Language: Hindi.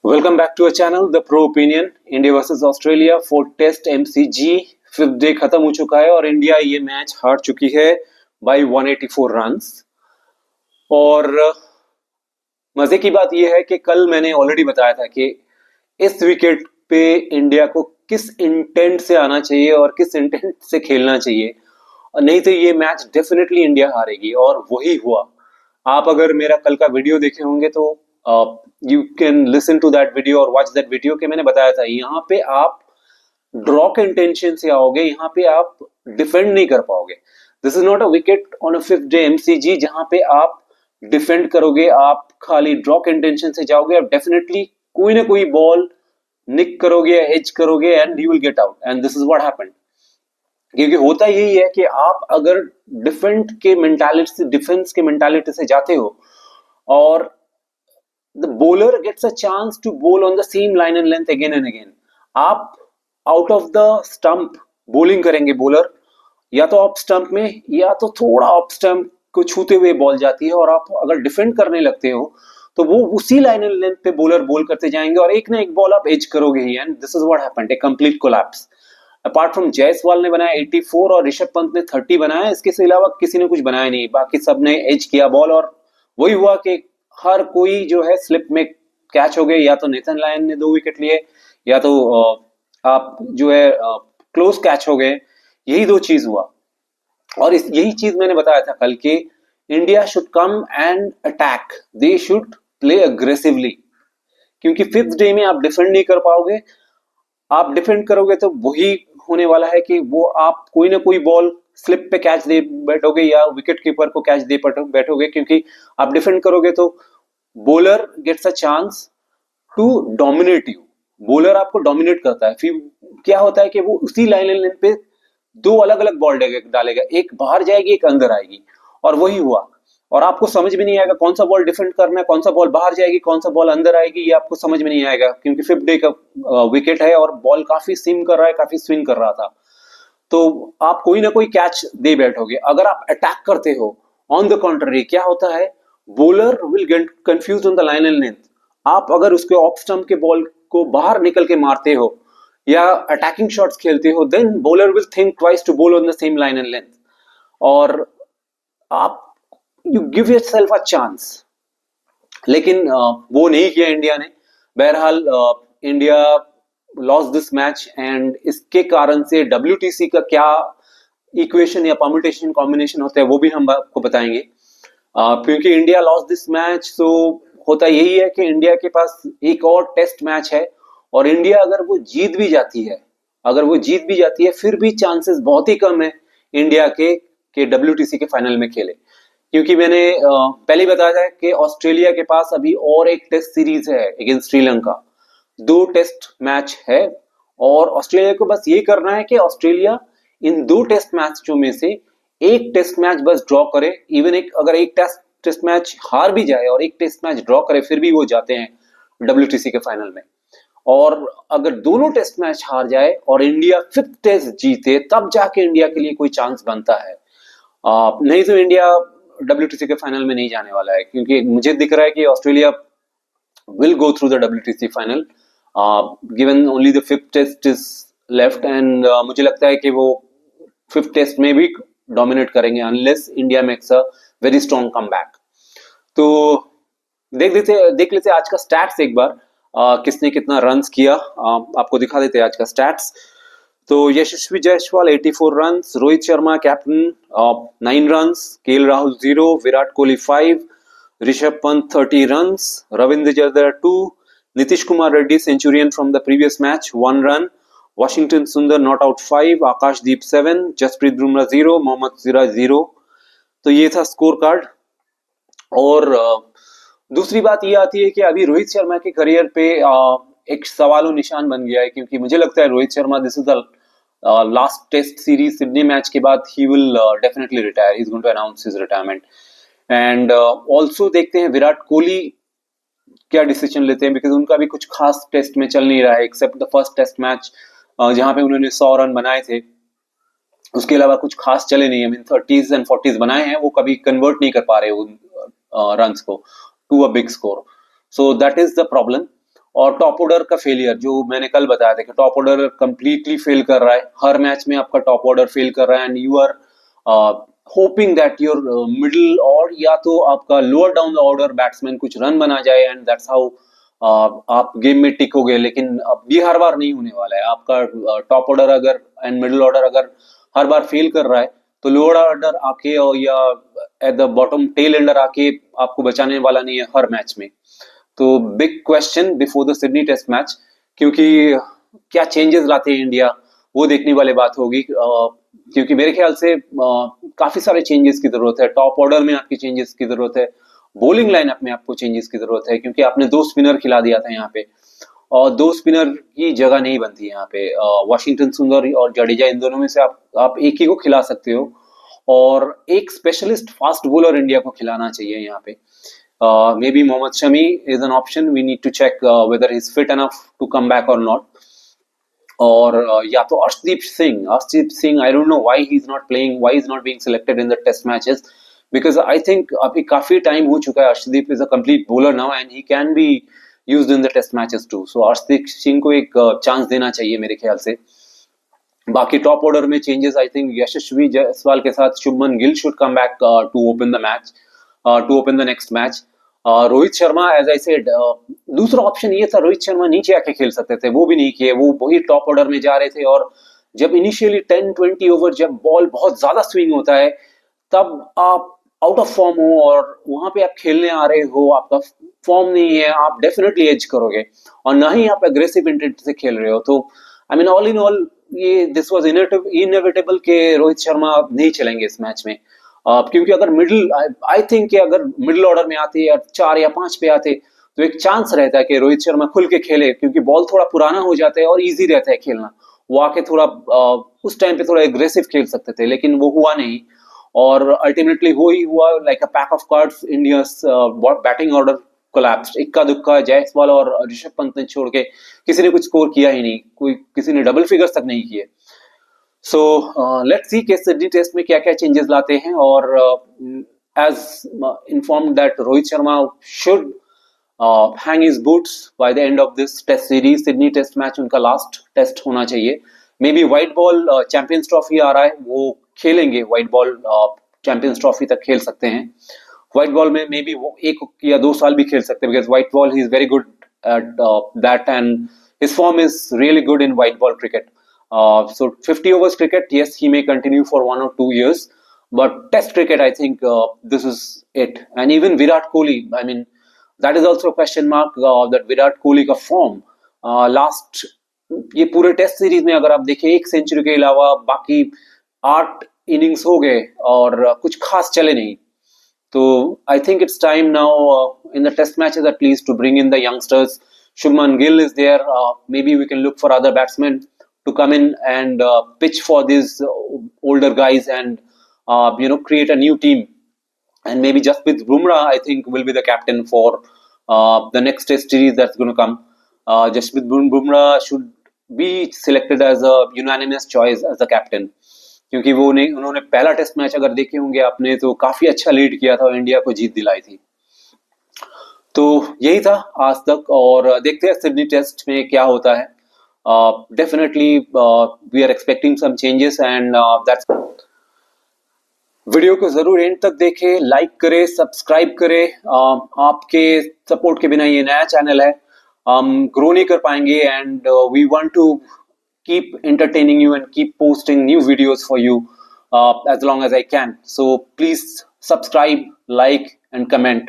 Welcome back to our channel, The Pro Opinion. India versus Australia fourth test MCG fifth day खत्म हो चुका है और इंडिया ये मैच हार चुकी है बाय 184 रन्स। और मजे की बात यह है कि कल मैंने ऑलरेडी बताया था कि इस विकेट पे इंडिया को किस इंटेंट से आना चाहिए और किस इंटेंट से खेलना चाहिए, और नहीं तो ये मैच डेफिनेटली इंडिया हारेगी, और वही हुआ। आप अगर मेरा कल का वीडियो देखे होंगे तो you can listen to that video और वॉच दैट वीडियो कि मैंने बताया था यहाँ पे आप ड्रॉ के इंटेंशन से आओगे, यहाँ पे आप डिफेंड नहीं कर पाओगे। This is not a wicket on a fifth day MCG जहां पे आप डिफेंड करोगे, आप खाली ड्रॉ के इंटेंशन से जाओगे, आप डेफिनेटली कोई ना कोई बॉल निक करोगे, एज करोगे and you will get out, and this is what happened. क्योंकि होता यही है कि आप अगर डिफेंस के मेंटालिटी से जाते हो और the bowler gets a chance to bowl on the same line and length again and again, आप out of the stump bowling करेंगे बॉलर, या तो ऑफ स्टंप में या तो थोड़ा ऑफ स्टंप को छूते हुए बॉल जाती है, और आप अगर डिफेंड करने लगते हो तो वो उसी लाइन एंड लेंथ पे बॉलर बॉल करते जाएंगे और एक ना एक बॉल आप एज करोगे ही, and this is what happened, a complete collapse. Apart from Jaiswal ने बनाया 84 और ऋषभ पंत ने 30 बनाया, इसके अलावा किसी ने कुछ बनाया नहीं, बाकी सब ने एज किया बॉल, और वही हुआ कि हर कोई जो है स्लिप में कैच हो गए। या तो नेथन लायन ने 2 विकेट लिए, या तो आप जो है क्लोज कैच हो गए, यही 2 चीज हुआ। और यही चीज मैंने बताया था कल कि India should come and attack, they should play aggressively, क्योंकि फिफ्थ डे में आप डिफेंड नहीं कर पाओगे। आप डिफेंड करोगे तो वही होने वाला है कि वो आप कोई ना कोई बॉल स्लिप पे कैच दे बैठोगे या विकेट कीपर को कैच दे बैठोगे, क्योंकि आप डिफेंड करोगे तो bowler gets a chance to dominate you. Bowler आपको डोमिनेट करता है, फिर क्या होता है कि वो उसी लाइन एंड लेंथ पे 2 अलग अलग बॉल डालेगा, एक बाहर जाएगी एक अंदर आएगी, और वही हुआ। और आपको समझ में नहीं आएगा कौन सा बॉल डिफेंड करना है, कौन सा बॉल बाहर जाएगी, कौन सा बॉल अंदर आएगी, ये आपको समझ में नहीं आएगा, क्योंकि फिफ्थ डे का विकेट है और बॉल काफी सिम कर रहा है, काफी स्विंग कर रहा था। तो आप कोई ना कोई कैच दे बैठोगे। अगर आप अटैक करते हो, ऑन द कॉन्ट्ररी क्या होता है, bowler will get confuse on the line and length. आप अगर उसके ऑफ स्टंप के बॉल को बाहर निकल के मारते हो या अटैकिंग शॉट्स खेलते हो, then bowler will think twice to ball on the same line and length, और आप you give yourself a chance. लेकिन वो नहीं किया इंडिया ने। बहरहाल India loss this match, and इसके कारण से WTC का क्या इक्वेशन या परम्यूटेशन कॉम्बिनेशन होता है वो भी हम आपको बताएंगे। क्योंकि इंडिया लॉस दिस मैच, तो होता यही है कि इंडिया के पास एक और टेस्ट मैच है, और इंडिया अगर वो जीत भी जाती है फिर भी चांसेस बहुत ही कम है इंडिया के WTC के फाइनल में खेले। क्योंकि मैंने पहले ही बताया था कि ऑस्ट्रेलिया के पास अभी और एक टेस्ट सीरीज है अगेंस्ट श्रीलंका, 2 टेस्ट मैच है, और ऑस्ट्रेलिया को बस ये करना है कि ऑस्ट्रेलिया इन 2 टेस्ट मैचों में से एक टेस्ट मैच बस ड्रॉ करे। इवन अगर एक टेस्ट मैच हार भी जाए और एक टेस्ट मैच ड्रॉ करे, फिर भी वो जाते हैं WTC के फाइनल में। और अगर दोनों टेस्ट मैच हार जाए और इंडिया फिफ्थ टेस्ट जीते, तब जाके इंडिया के लिए कोई चांस बनता है। नहीं तो इंडिया WTC के फाइनल में नहीं जाने वाला है, क्योंकि मुझे दिख रहा है कि Australia will go through the WTC final given only the fifth test is left, and मुझे लगता है कि वो फिफ्थ टेस्ट में भी डोमिनेट करेंगे unless India makes a very strong comeback. तो देख लेते आज का स्टैट्स एक बार, किसने कितना रन्स किया, आपको दिखा देते हैं आज का स्टैट्स। तो Yashasvi Jaiswal 84 runs, Rohit Sharma captain 9 runs, KL Rahul 0, Virat Kohli 5, Rishabh Pant 30 runs, Ravindra Jadeja 2, Nitish Kumar Reddy centurion from the previous match 1 run, Washington Sundar not out 5, Akashdeep 7, Jasprit Bumrah 0, Mohammed Siraj 0। तो ये था स्कोर कार्ड। और दूसरी बात ये आती है कि अभी रोहित शर्मा के करियर पे एक सवालों निशान बन गया है, क्योंकि मुझे लगता है Rohit Sharma this is the last test series Sydney match के बाद he will definitely retire, he is going to announce his retirement. And also देखते हैं विराट कोहली क्या डिसीजन लेते हैं, बिकॉज उनका भी कुछ खास टेस्ट में चल नहीं रहा है, except the first test match जहां पे उन्होंने 100 रन बनाए थे। उसके अलावा कुछ खास चले नहीं, I mean 30s and 40s बनाए हैं, वो कभी कन्वर्ट नहीं कर पा रहे उन रन्स को to a big score, so that is the problem. और टॉप ऑर्डर का फेलियर, जो मैंने कल बताया था कि टॉप ऑर्डर कंप्लीटली फेल कर रहा है, हर मैच में आपका टॉप ऑर्डर फेल कर रहा है, and you are hoping that your middle और या तो आपका lower down the order batsman कुछ रन बना जाए, एंड दैट्स हाउ आप गेम में टिकोगे। लेकिन अब ये हर बार नहीं होने वाला है। आपका टॉप ऑर्डर अगर एंड मिडिल ऑर्डर अगर हर बार फेल कर रहा है, तो लोअर ऑर्डर आके और या at the bottom tail ender आके आपको बचाने वाला नहीं है हर मैच में। तो big question before the Sydney test match, क्योंकि क्या चेंजेस लाते हैं इंडिया, वो देखने वाली बात होगी। क्योंकि मेरे ख्याल से काफी सारे चेंजेस की जरूरत है। टॉप ऑर्डर में आपकी चेंजेस की जरूरत है, बॉलिंग लाइनअप में आपको चेंजेस की जरूरत है, क्योंकि आपने 2 स्पिनर खिला दिया था यहाँ पे, और 2 स्पिनर की जगह नहीं बनती यहाँ पे। वॉशिंगटन सुंदर और जडेजा, इन दोनों में से आप एक ही को खिला सकते हो, और एक स्पेशलिस्ट फास्ट बॉलर इंडिया को खिलाना चाहिए यहाँ पे। Maybe Mohammad Shami is an option. We need to check whether he's fit enough to come back or not. और या तो Arshdeep Singh, I don't know why he's not playing, why he's not being selected in the test matches, because I think अभी काफी टाइम हो चुका है। Arshdeep is a complete bowler now and he can be used in the test matches too. So Arshdeep Singh को एक चांस देना चाहिए मेरे ख्याल से। बाकी टॉप ऑर्डर में changes, I think Yashasvi Jaiswal के साथ Shubman Gill should come back to open the match, to open the next match. Rohit Sharma, as I said, दूसरा ऑप्शन ये था, रोहित शर्मा नीचे आके खेल सकते थे, वो भी नहीं किए, वो वही टॉप ऑर्डर में जा रहे थे। और जब इनिशियली 10-20 ओवर जब बॉल बहुत ज्यादा स्विंग होता है, तब आप आउट ऑफ फॉर्म हो और वहां पे आप खेलने आ रहे हो, आपका फॉर्म नहीं है, आप डेफिनेटली एज करोगे, और ना ही आप एग्रेसिव इंटेंट से खेल रहे हो। तो I mean all in all ये दिस वाज इनएविटेबल के रोहित शर्मा नहीं चलेंगे इस मैच में। क्योंकि अगर मिडिल, आई थिंक कि अगर मिडिल ऑर्डर में आते या 4 या 5 पे आते, तो एक चांस रहता है कि रोहित शर्मा खुल के खेले, क्योंकि बॉल थोड़ा पुराना हो जाता है और इजी रहता है खेलना। वो आके थोड़ा उस टाइम पे थोड़ा एग्रेसिव खेल सकते थे, लेकिन वो हुआ नहीं, और अल्टीमेटली वो ही हुआ, like a pack of cards, India's batting order collapsed. इक्का दुक्का जायसवाल और ऋषभ पंत ने छोड़ के किसी ने कुछ स्कोर किया ही नहीं, कोई किसी ने डबल फिगर्स तक नहीं किए। सो लेट्स सी कि सिडनी टेस्ट में क्या क्या चेंजेस लाते हैं। और as informed that Rohit Sharma should hang his boots by the end of this test series. Sydney test match उनका लास्ट टेस्ट होना चाहिए। May be white ball champions trophy आ रहा है, वो खेलेंगे, व्हाइट बॉल चैंपियंस ट्रॉफी तक खेल सकते हैं। व्हाइट बॉल में मे बी वो 1 या 2 साल भी खेल सकते हैं, because white ball he is very good at that, and his form is really good in white ball cricket. So 50 overs cricket, yes, he may continue for 1 or 2 years, but test cricket, I think this is it. And even Virat Kohli, I mean, that is also a question mark, that Virat Kohli का form last ये पूरे टेस्ट सीरीज में अगर आप देखें, 1 सेंचुरी के अलावा बाकी 8 इनिंग्स हो गए और कुछ खास चले नहीं। तो I think it's time now in the test matches at least to bring in the youngsters. Shubman Gill is there. Maybe we can look for other batsmen to come in and pitch for these older guys and create a new team. And maybe Jasprit Bumrah, I think, will be the captain for the next test series that's going to come. Jasprit Bumrah should be selected as a unanimous choice as the captain. क्योंकि वो उन्होंने पहला टेस्ट मैच अगर देखे होंगे आपने, तो काफी अच्छा लीड किया था और इंडिया को जीत दिलाई थी। तो यही था आज तक, और देखते हैं सिडनी टेस्ट में क्या होता है। Definitely we are expecting some changes, and that's. Video को जरूर एंड तक देखें, लाइक करें, सब्सक्राइब करें। आपके सपोर्ट के बिना ये नया चैनल है, हम ग्रो नहीं कर पाएंगे, and we want to keep entertaining you and keep posting new videos for you as long as I can. So please subscribe, like and comment.